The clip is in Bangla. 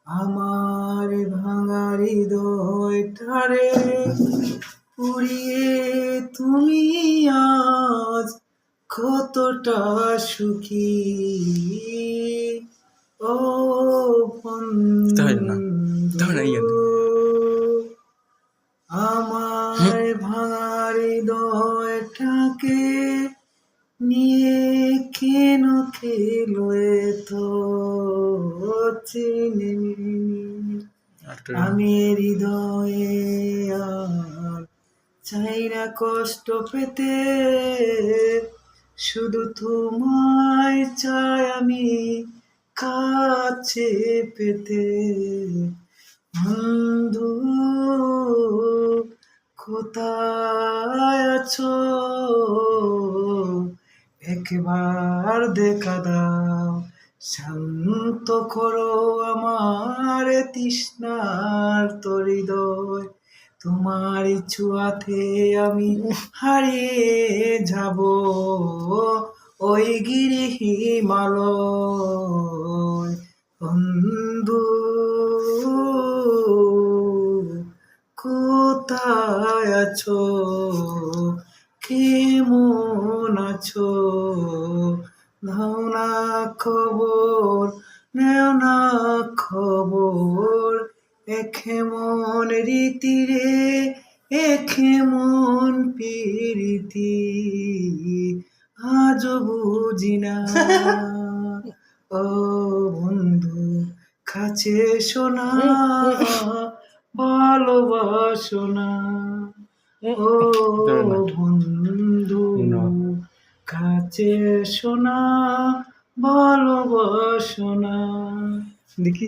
আমার ভাঙা হৃদয়টারে পুড়িয়ে তুমি আজ কতটা সুখী। ও বন্ধু, আমার ভাঙা হৃদয়টাকে নিয়ে কেন খেলো তো চিনি। আমি হৃদয়ে আর চাই না কষ্ট পেতে, শুধু তোমায় চাই আমি কাছে পেতে। বন্ধু কোথায় আছো, একবার দেখা দাও, শান্ত করো আমার তৃষ্ণার হৃদয়। তোমার ছোঁয়াতে আমি হারিয়ে যাব ওই গিরি হিমালয়। বন্ধু কোথায় আছো, কেমন আছো, নাও না খবর, নেও না খবর। এমন রীতি রে, এমন প্রীতি আজ বুঝি না। ও বন্ধু কাছে শোনা, ভালোবাসো না। ও বন্ধু কাছে শোনা, ভালোবাসো না। দেখি